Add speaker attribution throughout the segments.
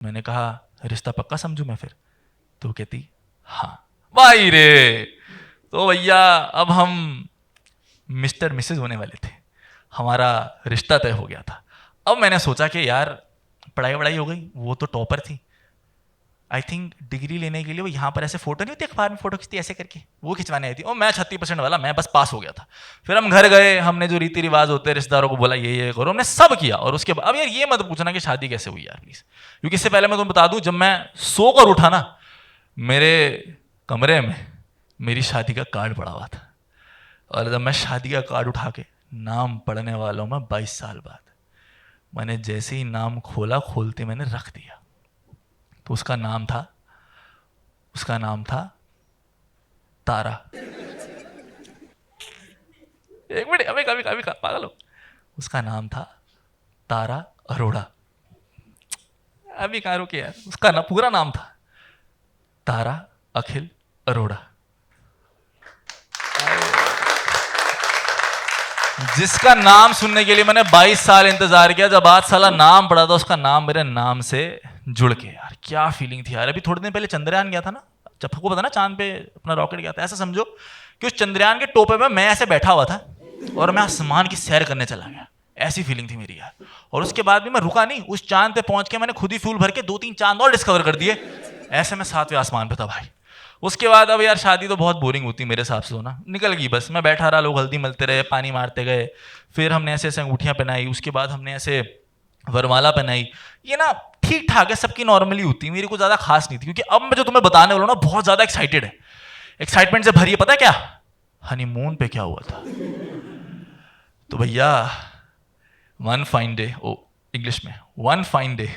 Speaker 1: मैंने कहा रिश्ता पक्का समझूं मैं फिर? तो कहती हाँ। भाई रे, तो भैया अब हम मिस्टर मिसेज होने वाले थे, हमारा रिश्ता तय हो गया था। अब मैंने सोचा कि यार पढ़ाई वढ़ाई हो गई, वो तो टॉपर थी, आई थिंक डिग्री लेने के लिए वो यहाँ पर ऐसे फोटो नहीं होती अखबार में फोटो खींचती ऐसे करके, वो खिंचवाने आई थी। और मैं 36% वाला, मैं बस पास हो गया था। फिर हम घर गए, हमने जो रीति रिवाज होते हैं रिश्तेदारों को बोला ये करो, हमने सब किया। और उसके बाद अब यार ये मत पूछना कि शादी कैसे हुई यार प्लीज, क्योंकि इससे पहले मैं तुम्हें बता दूं, जब मैं सोकर उठा ना, मेरे कमरे में मेरी शादी का कार्ड पड़ा हुआ था। और जब मैं शादी का कार्ड उठा के नाम पढ़ने वाला हूं मैं 22 साल बाद, मैंने जैसे ही नाम खोला, खोलते मैंने रख दिया। तो उसका नाम था तारा। एक मिनट, अभी कभी कभी पागल हो, उसका नाम था तारा अरोड़ा। अभी कहाँ रुके यार, उसका ना पूरा नाम था तारा अखिल अरोड़ा। जिसका नाम सुनने के लिए मैंने 22 साल इंतजार किया, जब आज साला नाम पड़ा था उसका नाम मेरे नाम से जुड़ के, यार क्या फीलिंग थी यार। अभी थोड़े दिन पहले चंद्रयान गया था ना, जब आपको पता ना चांद पे अपना रॉकेट गया था, ऐसा समझो कि उस चंद्रयान के टोपे में मैं ऐसे बैठा हुआ था और मैं आसमान की सैर करने चला गया। ऐसी फीलिंग थी मेरी यार। और उसके बाद भी मैं रुका नहीं, उस चांद पे पहुंच के मैंने खुद ही फ्यूल भर के 2-3 चांद और डिस्कवर कर दिए। ऐसे मैं 7वें आसमान पे था भाई। उसके बाद अब यार शादी तो बहुत बोरिंग होती मेरे हिसाब से, होना निकल गई बस। मैं बैठा रहा, लोग हल्दी मलते रहे, पानी मारते गए। फिर हमने ऐसे ऐसे अंगूठियां पहनाई, उसके बाद हमने ऐसे वरमाला पहनाई। ये ना ठीक ठाक है, सबकी नॉर्मली होती है, मेरी को ज्यादा खास नहीं थी। क्योंकि अब मैं जो तुम्हें बताने वाला हूं ना, बहुत ज्यादा एक्साइटेड है, एक्साइटमेंट से भरी है। पता है क्या हनीमून पे क्या हुआ था? तो भैया वन फाइन डे, ओ इंग्लिश में one fine day,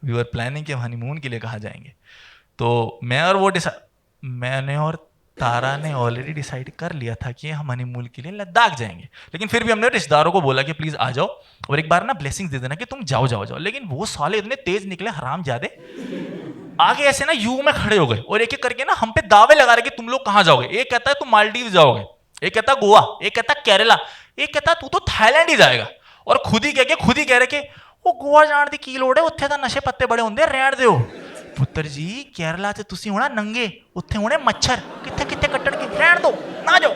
Speaker 1: we were planning कि हम हनीमून के लिए कहाँ जाएंगे। तो मैंने और तारा ने ऑलरेडी डिसाइड कर लिया था कि हम हनीमून के लिए लद्दाख जाएंगे। लेकिन फिर भी हमने रिश्तेदारों को बोला कि प्लीज आ जाओ और एक बार ना ब्लेसिंग्स दे देना कि तुम जाओ जाओ जाओ। लेकिन वो साले इतने तेज निकले हरामजादे, आगे ऐसे ना यू में खड़े हो गए और एक एक करके ना हम पे दावे लगा रहे कि तुम लोग कहां जाओगे। एक कहता है तुम मालदीव जाओगे, एक कहता गोवा, एक कहता केरला, एक कहता तू तो थाईलैंड ही जाएगा। और खुद ही कह रहे कि वो गोवा जाने की की लोड़ है, उत्थे तो नशे पत्ते बड़े होंगे, रहन दो। पुत्र जी केरला से तुसी होना नंगे, उत्थे होने मच्छर, कितने कितने कट्टन की, रहन दो ना जाओ।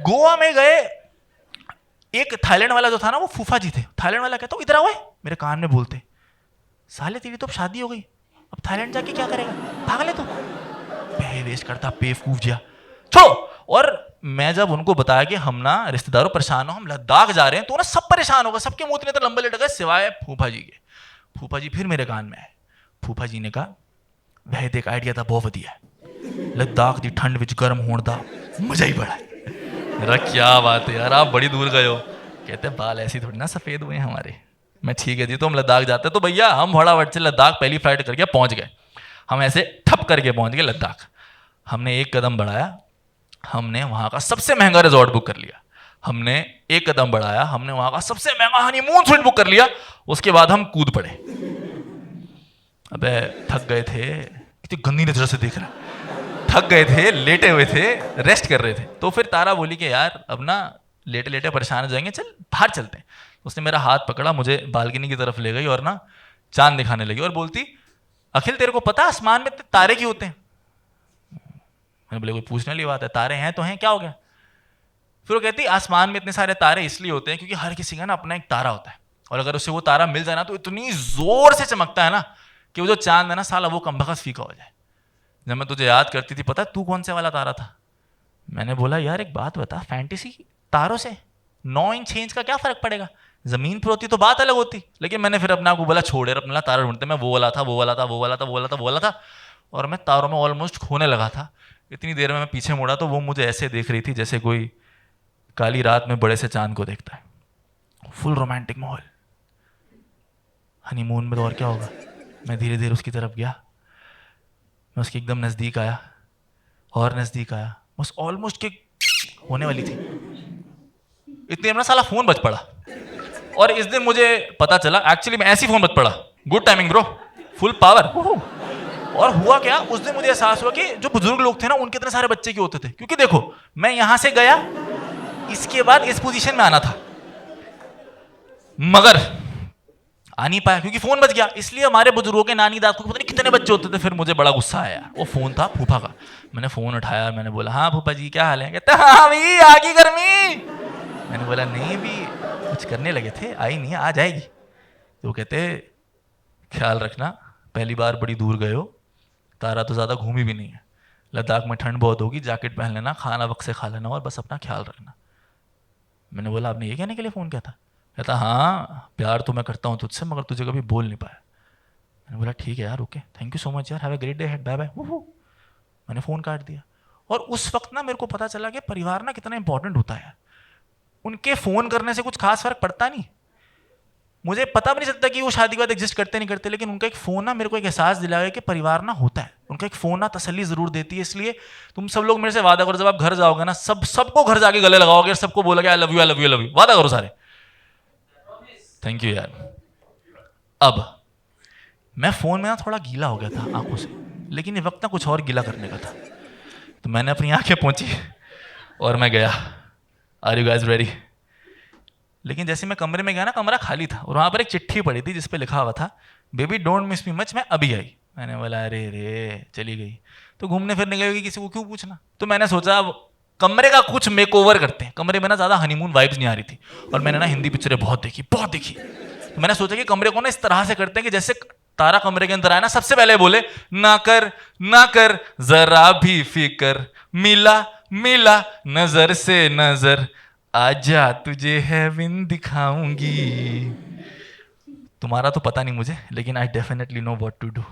Speaker 1: गोवा में गए, एक थाईलैंड वाला जो था ना वो फूफा जी थे। थाईलैंड वाला कहता इधर आओ, मेरे कान में बोलते साले तेरी तो अब शादी हो गई, अब थाईलैंड जाके क्या करेगा, पागल है तू, पैसे वेस्ट करता बेवकूफ जिया, छोड़ो। और मैं जब उनको बताया कि हम ना रिश्तेदारों परेशान हो, हम लद्दाख जा रहे हैं, तो ना सब परेशान हो गए, सबके मुंह इतने तो लंबे लटक गए सिवाय फूफा जी के। फूफा जी फिर मेरे कान में आए। फूफा जी ने कहा वह देख आइडिया था बहुत वधिया, लद्दाख की ठंड विच गर्म होने का मजा ही बड़ा है। मेरा क्या बात है यार, आप बड़ी दूर गए हो। कहते बाल ऐसी थोड़ी ना सफेद हुए हमारे। मैं ठीक है जी, तो हम लद्दाख जाते। तो भैया हम फटाफट से लद्दाख पहली फ्लाइट करके पहुंच गए। हम ऐसे ठप करके पहुंच गए लद्दाख। हमने एक कदम बढ़ाया, हमने वहां का सबसे महंगा रिजॉर्ट बुक कर लिया। हमने एक कदम बढ़ाया, हमने वहां का सबसे महंगा हनीमून स्वीट बुक कर लिया। उसके बाद हम कूद पड़े। अबे थक गए थे, कितनी गंदी नजर से देख रहा, थक गए थे, लेटे हुए थे, रेस्ट कर रहे थे। तो फिर तारा बोली कि यार अब ना लेटे लेटे परेशान हो जाएंगे, चल बाहर चलते हैं। उसने मेरा हाथ पकड़ा, मुझे बालकनी की तरफ ले गई और ना चांद दिखाने लगी और बोलती अखिल तेरे को पता आसमान में तारे क्यों होते हैं? मैंने बोले कोई पूछने वाली बात है, तारे हैं तो हैं, क्या हो गया? फिर वो कहती आसमान में इतने सारे तारे इसलिए होते हैं क्योंकि हर किसी का ना अपना एक तारा होता है, और अगर उसे वो तारा मिल जाए ना तो इतनी जोर से चमकता है ना कि वो जो चांद है ना साला वो कमबख्त फीका हो जाए। जब मैं तुझे याद करती थी, पता तू कौन से वाला तारा था? मैंने बोला यार एक बात बता, फैंटेसी तारों से 9 इंच 6 इंच का क्या फर्क पड़ेगा, जमीन पर होती तो बात अलग होती। लेकिन मैंने फिर अपने आप को बोला छोड़ यार, अपना तारा ढूंढते। मैं वो वाला था, वो वाला था, वो वाला था, वो वाला था, वो वाला था, और मैं तारों में ऑलमोस्ट खोने लगा था। इतनी देर में मैं पीछे मुड़ा तो वो मुझे ऐसे देख रही थी जैसे कोई काली रात में बड़े से चांद को देखता है। फुल रोमांटिक माहौल, हनीमून में तो और क्या होगा। मैं धीरे धीरे उसकी तरफ गया, मैं उसके एकदम नजदीक आया और नजदीक आया, बस ऑलमोस्ट के होने वाली थी। इतनी देर में साला फोन बज पड़ा। और इस दिन मुझे पता चला एक्चुअली मैं ऐसी फोन बज पड़ा, good timing bro, full power. और हुआ क्या, उस दिन मुझे एहसास हुआ कि जो बुजुर्ग लोग थे ना उनके इतने सारे बच्चे क्यों होते थे। क्योंकि देखो मैं यहां से गया, इसके बाद इस पोजीशन में आना था, मगर आ नहीं पाया क्योंकि फोन बज गया। इसलिए हमारे बुजुर्गों के नानी दाद को पता नहीं कितने बच्चे होते थे। फिर मुझे बड़ा गुस्सा आया, वो फोन था फूफा का। मैंने फोन उठाया, मैंने बोला हाँ फूफा जी क्या हाल है? कहते हाँ भाई आ गई गर्मी। मैंने बोला नहीं भी कुछ करने लगे थे, आई नहीं है, आ जाएगी। तो कहते ख्याल रखना, पहली बार बड़ी दूर गए हो, तारा तो ज़्यादा घूमी भी नहीं है, लद्दाख में ठंड बहुत होगी, जैकेट पहन लेना, खाना वक्त से खा लेना और बस अपना ख्याल रखना। मैंने बोला आपने ये कहने के लिए फ़ोन किया था? कहता हाँ प्यार तो मैं करता हूँ तुझसे, मगर तुझे कभी बोल नहीं पाया। मैंने बोला ठीक है यार, okay, thank you so much यार, have a great day head, bye bye. मैंने फ़ोन काट दिया। और उस वक्त ना मेरे को पता चला कि परिवार ना कितना इंपॉर्टेंट होता है। उनके फ़ोन करने से कुछ खास फर्क पड़ता नहीं, मुझे पता भी नहीं चलता कि वो शादी के बाद एग्जिस्ट करते नहीं करते, लेकिन उनका एक फ़ोन ना मेरे को एक एहसास दिलाया कि परिवार ना होता है। उनका एक फ़ोन ना तसल्ली ज़रूर देती है। इसलिए तुम सब लोग मेरे से वादा करो, जब आप घर जाओगे ना, सबको घर जाके गले लगाओगे, सबको बोलोगे I love you, I love you, I love you. वादा करो सारे। थैंक यू यार। अब मैं फ़ोन में ना थोड़ा गीला हो गया था आंखों से, लेकिन ये वक्त ना कुछ और गीला करने का था। तो मैंने अपनी आंखें पोंछी और मैं गया। Are you guys ready? लेकिन जैसे मैं कमरे में गया ना, कमरा खाली था और वहाँ पर एक चिट्ठी पड़ी थी जिस पे लिखा हुआ था baby don't miss me much, मैं अभी आई। मैंने बोला अरे रे चली गई तो घूमने फिरने गई, किसी को क्यों पूछना। तो मैंने सोचा अब कमरे का कुछ मेक ओवर करते हैं। कमरे में ना ज़्यादा हनीमून वाइब्स नहीं आ रही थी और मैंने ना हिंदी पिक्चरें बहुत देखी, बहुत देखी। तो मैंने सोचा कि कमरे को ना इस तरह से करते हैं कि जैसे तारा कमरे के अंदर आया ना, सबसे पहले बोले ना कर जरा भी फिकर, मिला मिला नजर से नजर, आजा तुझे हेवन दिखाऊंगी। तुम्हारा तो पता नहीं मुझे, लेकिन I definitely know what to do.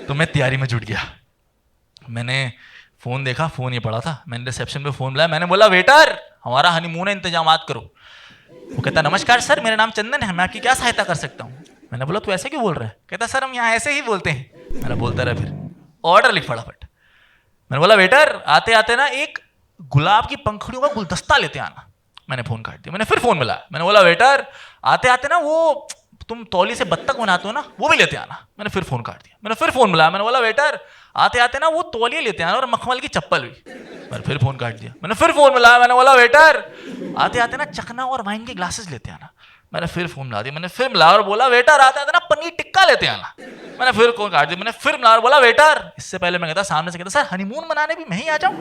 Speaker 1: तो मैं तैयारी में जुट गया। मैंने फ़ोन देखा, फ़ोन ये पड़ा था। मैंने रिसेप्शन पे फ़ोन बुलाया, मैंने बोला वेटर हमारा हनीमून है, इंतजामात करो। वो कहता नमस्कार सर, मेरा नाम चंदन है, मैं आपकी क्या सहायता कर सकता हूँ? मैंने बोला तू ऐसे क्यों बोल रहा है? कहता सर हम यहाँ ऐसे ही बोलते हैं। मैंने बोलता रहा, फिर ऑर्डर लिख फटाफट। मैंने बोला वेटर आते आते ना एक गुलाब की पंखुड़ियों का गुलदस्ता लेते आना। मैंने फ़ोन काट दिया। मैंने फिर फ़ोन मिलाया, मैंने बोला वेटर आते आते ना वो तुम तौली से बत्तख बनाते हो ना, वो भी लेते आना। मैंने फिर फ़ोन काट दिया। मैंने फिर फ़ोन मिलाया, मैंने बोला वेटर आते आते ना वो तौलिए लेते आना और मखमल की चप्पल भी। मैंने फिर फ़ोन काट दिया। मैंने फिर फ़ोन मिलाया, मैंने बोला वेटर आते आते ना चखना और वाइन के ग्लासेस लेते आना। मैंने फिर फ़ोन मिला दिया। मैंने फिर मिलाया और बोला वेटर आते आते ना पनीर टिक्का लेते आना। मैंने फिर फ़ोन काट दिया। मैंने फिर मिलाया और बोला वेटर, इससे पहले मैं कहता सामने से कहता सर हनीमून मनाने भी मैं ही आ जाऊँ।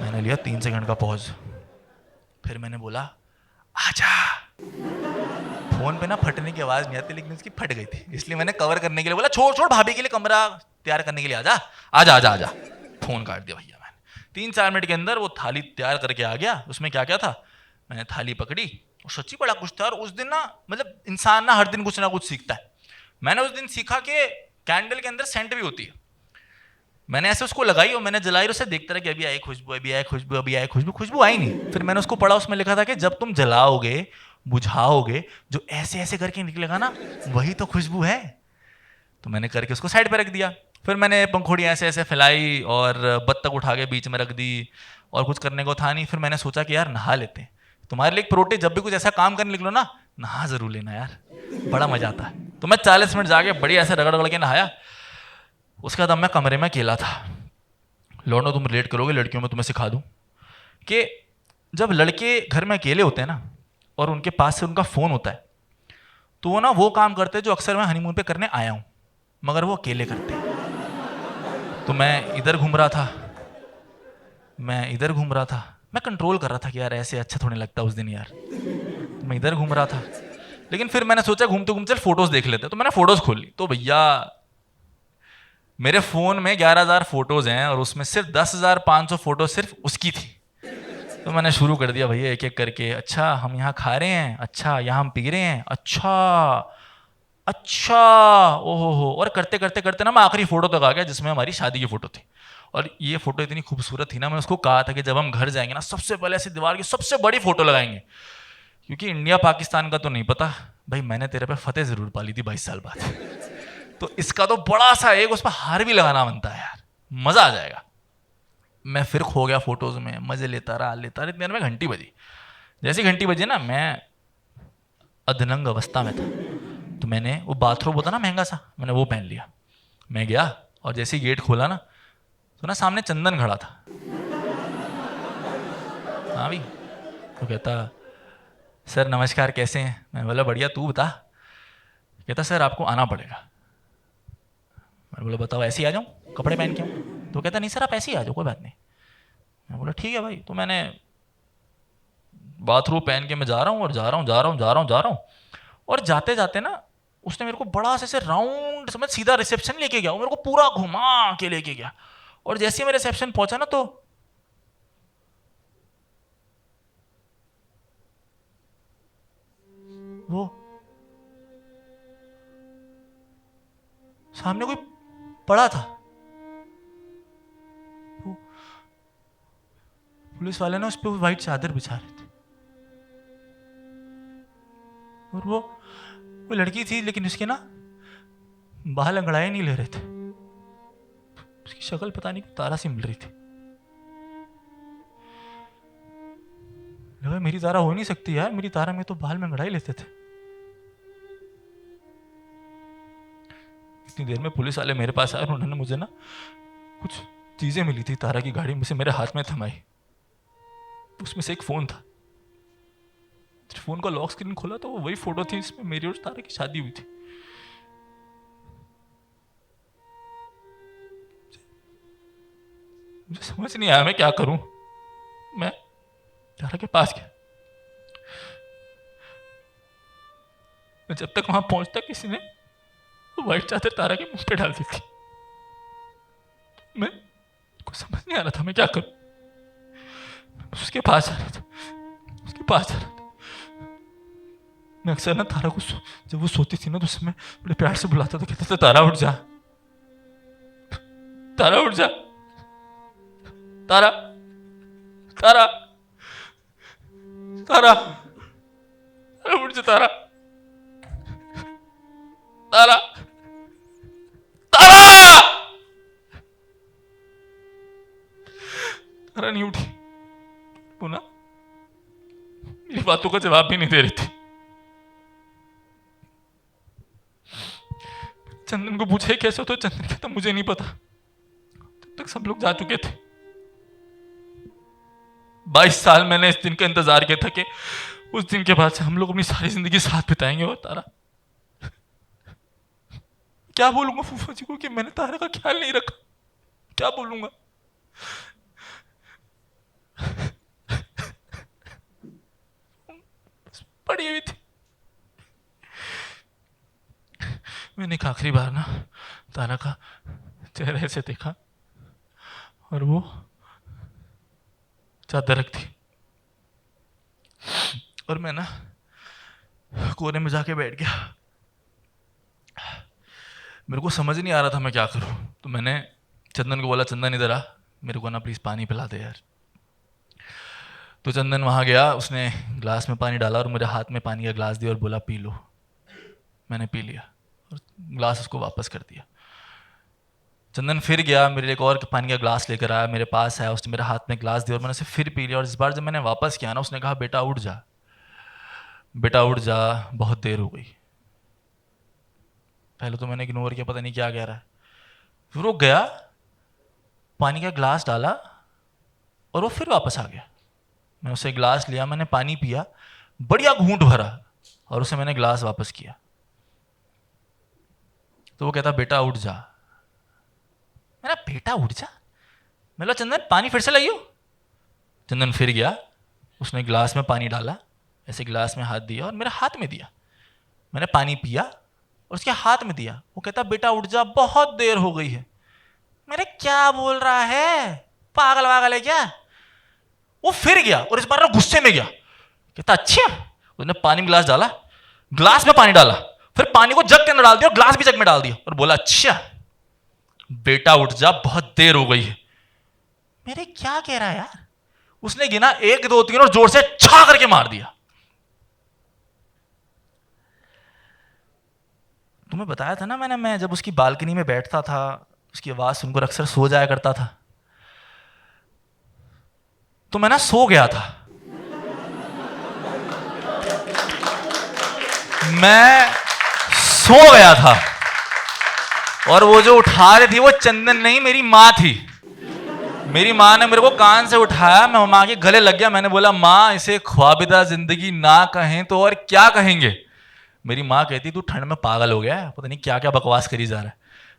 Speaker 1: मैंने लिया 3 सेकंड का पॉज, फिर मैंने बोला आजा। फोन पे ना फटने की आवाज नहीं आती, लेकिन उसकी फट गई थी, इसलिए मैंने कवर करने के लिए बोला छोड़ छोड़ भाभी के लिए कमरा तैयार करने के लिए आजा आजा आजा आजा। फोन काट दिया भैया मैंने। 3-4 मिनट के अंदर वो थाली तैयार करके आ गया। उसमें क्या क्या था, मैंने थाली पकड़ी और सच्ची बड़ा कुछ था। और उस दिन ना मतलब इंसान ना हर दिन कुछ ना कुछ सीखता है। मैंने उस दिन सीखा कि कैंडल के अंदर सेंट भी होती है। मैंने ऐसे उसको लगाई और मैंने जलाई और उसे देखता रहा कि अभी आई खुशबू, अभी आई खुशबू, अभी आई खुशबू। खुशबू आई नहीं। फिर मैंने उसको पढ़ा, उसमें लिखा था कि जब तुम जलाओगे बुझाओगे जो ऐसे ऐसे करके निकलेगा ना, वही तो खुशबू है। तो मैंने करके उसको साइड पे रख दिया। फिर मैंने पंखुड़ी ऐसे ऐसे फैलाई और बत्तख उठा के बीच में रख दी और कुछ करने को था नहीं। फिर मैंने सोचा कि यार नहा लेते हैं। तुम्हारे लिए एक प्रोटीन, जब भी कुछ ऐसा काम करने निकलो ना, नहा जरूर लेना यार, बड़ा मजा आता है। तो मैं 40 मिनट जाके बढ़िया ऐसे रगड़ रगड़ के नहाया। उसके बाद अब मैं कमरे में अकेला था। लौंडो तुम रिलेट करोगे, लड़कियों में तुम्हें सिखा दूं कि जब लड़के घर में अकेले होते हैं ना और उनके पास से उनका फ़ोन होता है, तो वो ना वो काम करते हैं जो अक्सर मैं हनीमून पे करने आया हूँ, मगर वो अकेले करते हैं। तो मैं इधर घूम रहा था, मैं इधर घूम रहा था, मैं कंट्रोल कर रहा था कि यार ऐसे अच्छा थोड़ी लगता उस दिन यार। तो मैं इधर घूम रहा था, लेकिन फिर मैंने सोचा घूमते घूमते चल फोटोज़ देख लेते हैं। तो मैंने फ़ोटोज़ खोल ली, तो भैया मेरे फ़ोन में 11,000 फ़ोटोज़ हैं और उसमें सिर्फ 10,500 फ़ोटो सिर्फ उसकी थी। तो मैंने शुरू कर दिया भैया एक एक करके। अच्छा हम यहाँ खा रहे हैं, अच्छा यहाँ हम पी रहे हैं, अच्छा अच्छा ओहो हो। और करते करते करते ना मैं आखिरी फ़ोटो तक आ गया जिसमें हमारी शादी की फ़ोटो थी। और ये फ़ोटो इतनी खूबसूरत थी ना, मैं उसको कहा था कि जब हम घर जाएंगे ना सबसे पहले ऐसी दीवार की सबसे बड़ी फ़ोटो लगाएंगे, क्योंकि इंडिया पाकिस्तान का तो नहीं पता भाई, मैंने तेरे पे फतेह ज़रूर पाली थी 22 साल बाद। तो इसका तो बड़ा सा एक उस पर हार भी लगाना बनता है यार, मज़ा आ जाएगा। मैं फिर खो गया फोटोज़ में, मज़े लेता रहा इतने देर में घंटी बजी। जैसी घंटी बजी ना, मैं अधनंग अवस्था में था, तो मैंने वो बाथरोब होता ना महंगा सा, मैंने वो पहन लिया। मैं गया और जैसे ही गेट खोला ना, तो ना सामने चंदन खड़ा था। हाँ भाई। तो कहता सर नमस्कार, कैसे हैं? मैं बोला बढ़िया, तू बता। कहता सर आपको आना पड़ेगा। मैं बोला बताओ, ऐसे ही आ जाऊँ कपड़े पहन के आऊँ? तो कहता नहीं सर आप ऐसे ही आ जाओ, कोई बात नहीं। मैं बोला ठीक है भाई। तो मैंने बाथरूम पहन के मैं जा रहा हूँ और जा रहा हूँ जा रहा हूँ जा रहा हूँ जा रहा हूँ, और जाते जाते ना उसने मेरे को बड़ा से राउंड समझ सीधा रिसेप्शन लेके गया, वो मेरे को पूरा घुमा के लेके गया। और जैसे ही मैं रिसेप्शन पहुंचा ना, तो वो सामने कोई पड़ा था। वो पुलिस वाले ने उस पर व्हाइट चादर बिछा रहे थे, और वो लड़की थी, लेकिन उसके ना बाल अंगड़ाए नहीं ले रहे थे। उसकी शक्ल पता नहीं तारा सी मिल रही थी। लगा मेरी तारा हो नहीं सकती यार, मेरी तारा में तो बाल में अंगड़ाई लेते थे। इतनी देर में पुलिस वाले मेरे पास आए, उन्होंने मुझे ना कुछ चीजें मिली थी तारा की गाड़ी में से, मेरे हाथ में थमाई। उसमें से एक फोन था। फोन का लॉक स्क्रीन खोला तो वो वही फोटो थी, इसमें मेरी और तारा की शादी हुई थी। मुझे समझ नहीं आया मैं क्या करूं। मैं तारा के पास गया। मैं जब तक वहां पहुंचता, किसी ने वो व्हाइट चादर तारा के मुंह पे डाल दी थी। मैं कुछ समझ नहीं आ रहा था मैं क्या करूं। उसके पास जा रहा था, उसके पास जा रहा था। मैं अक्सर ना तारा को जब वो सोती थी ना, तो उसमें बड़े प्यार से बुलाता था, कहता था तारा उठ जा, तारा उठ जा, तारा, तारा, तारा, तारा उठ जा, तारा, तारा, तारा। तारा नहीं उठी। पुनः मेरी बातों का जवाब भी नहीं दे रही थी। चंदन को पूछे कैसे हो, तो चंदन कहता मुझे नहीं पता। तब तक सब लोग जा चुके थे। 22 साल मैंने इस दिन का इंतजार किया था कि उस दिन के बाद से हम लोग अपनी सारी जिंदगी साथ बिताएंगे। और तारा, क्या बोलूंगा फूफा जी को कि मैंने तारा का ख्याल नहीं रखा? क्या बोलूंगा? पड़ी हुई थी। मैंने एक आखिरी बार ना तारा का चेहरे से देखा, और वो चादर रख थी। और मैं ना कोने में जाके बैठ गया। मेरे को समझ नहीं आ रहा था मैं क्या करूं। तो मैंने चंदन को बोला, चंदन इधर आ, मेरे को ना प्लीज पानी पिला दे यार। तो चंदन वहां गया, उसने ग्लास में पानी डाला और मेरे हाथ में पानी का ग्लास दिया और बोला पी लो। मैंने पी लिया और ग्लास उसको वापस कर दिया। चंदन फिर गया, मेरे लिए एक और पानी का ग्लास लेकर आया, मेरे पास आया, उसने मेरे हाथ में ग्लास दिया और मैंने उसे फिर पी लिया। और इस बार जब मैंने वापस किया ना, उसने कहा बेटा उठ जा, बेटा उठ जा, बहुत देर हो गई। पहले तो मैंने इग्नोर किया, पता नहीं क्या कह रहा है। फिर वो गया, पानी का ग्लास डाला और वो फिर वापस आ गया। मैं उसे ग्लास लिया, मैंने पानी पिया, बढ़िया घूंट भरा, और उसे मैंने ग्लास वापस किया। तो वो कहता बेटा उठ जा। मेरा बेटा उठ जा? मैं बोला चंदन पानी फिर से लाइयो। चंदन फिर गया, उसने ग्लास में पानी डाला, ऐसे ग्लास में हाथ दिया और मेरे हाथ में दिया। मैंने पानी पिया और उसके हाथ में दिया। वो कहता बेटा उठ जा, बहुत देर हो गई है। मेरे क्या बोल रहा है, पागल वागल है क्या? वो फिर गया और इस बार गुस्से में गया। कहता अच्छा। उसने पानी में ग्लास डाला, ग्लास में पानी डाला, फिर पानी को जग के अंदर डाल दिया और ग्लास भी जग में डाल दिया और बोला अच्छा बेटा उठ जा, बहुत देर हो गई है। मेरे क्या कह रहा है यार? उसने गिना 1 2 3 और जोर से छा करके मार दिया। तुम्हें बताया था ना मैंने, मैं जब उसकी बालकनी में बैठता था, उसकी आवाज सुनकर अक्सर सो जाया करता था। तो मैं ना सो गया था। मैं सो गया था और वो जो उठा रही थी वो चंदन नहीं, मेरी मां थी। मेरी माँ ने मेरे को कान से उठाया, मैं माँ के गले लग गया। मैंने बोला माँ इसे ख्वाबिदा जिंदगी ना कहें तो और क्या कहेंगे। मेरी माँ कहती तू ठंड में पागल हो गया है, पता नहीं क्या क्या बकवास करी जा रहा है।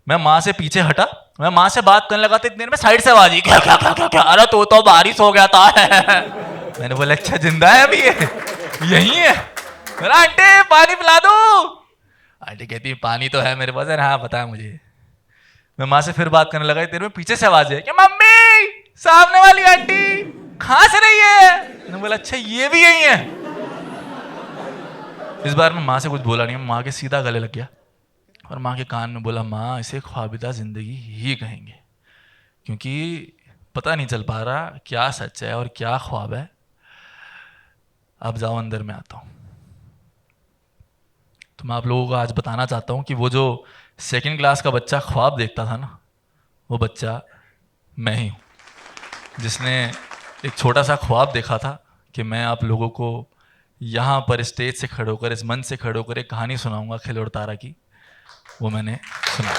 Speaker 1: मैं माँ से पीछे हटा, मैं माँ से बात करने लगा तो इतनी देर में साइड से आवाज आई, क्या क्या क्या क्या क्या, अरे तो बारिश हो गया था। मैंने बोला अच्छा जिंदा है अभी ये यही है। मेरा आंटी पानी पिला दो। आंटी कहती पानी तो है मेरे पास। हाँ पता है मुझे। मैं माँ से फिर बात करने लगा, तेरे में पीछे से आवाज है कि मम्मी सामने वाली आंटी खांस रही है। मैंने बोला अच्छा ये भी यही है। इस बार मैं माँ से कुछ बोला नहीं, माँ के सीधा गले लग गया और माँ के कान में बोला माँ इसे ख्वाबिदा जिंदगी ही कहेंगे, क्योंकि पता नहीं चल पा रहा क्या सच है और क्या ख्वाब है। अब जाओ अंदर में आता हूं। तो मैं आप लोगों को आज बताना चाहता हूं कि वो जो 2nd क्लास का बच्चा ख्वाब देखता था ना, वो बच्चा मैं ही हूं, जिसने एक छोटा सा ख्वाब देखा था कि मैं आप लोगों को यहाँ पर स्टेज से खड़े होकर, इस मंच से खड़े होकर एक कहानी सुनाऊंगा खिल और तारा की। वो मैंने सुना।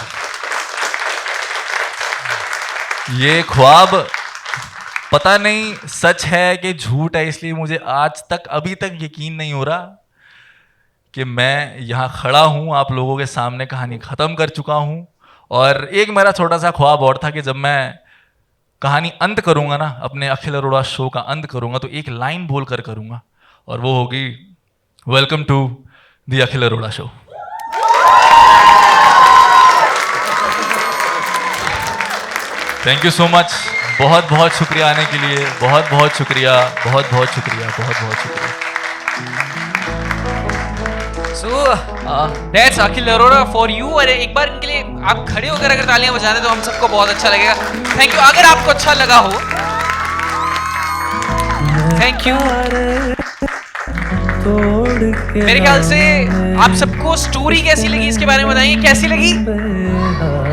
Speaker 1: ये ख्वाब पता नहीं सच है कि झूठ है, इसलिए मुझे आज तक अभी तक यकीन नहीं हो रहा कि मैं यहाँ खड़ा हूँ आप लोगों के सामने, कहानी ख़त्म कर चुका हूँ। और एक मेरा छोटा सा ख्वाब और था कि जब मैं कहानी अंत करूँगा ना, अपने अखिल अरोड़ा शो का अंत करूँगा, तो एक लाइन बोल कर करूँगा और वो होगी welcome to the Akhil Arora show. Thank you so much. बहुत बहुत शुक्रिया आने के लिए, बहुत बहुत शुक्रिया, बहुत बहुत शुक्रिया, बहुत बहुत शुक्रिया।
Speaker 2: That's Akhil Arora for you. अरे एक बार इनके लिए आप खड़े होकर अगर तालियां बजा दें तो हम सबको बहुत अच्छा लगेगा। Thank you. अगर आपको अच्छा लगा हो, थैंक यू। मेरे ख्याल से आप सबको स्टोरी कैसी लगी इसके बारे में बताएंगे, कैसी लगी?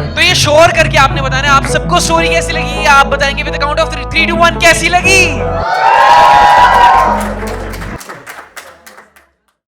Speaker 2: तो ये शोर करके आपने बताना आप सबको स्टोरी कैसी लगी। आप बताएंगे विद द काउंट ऑफ 3, 2, 1 कैसी लगी।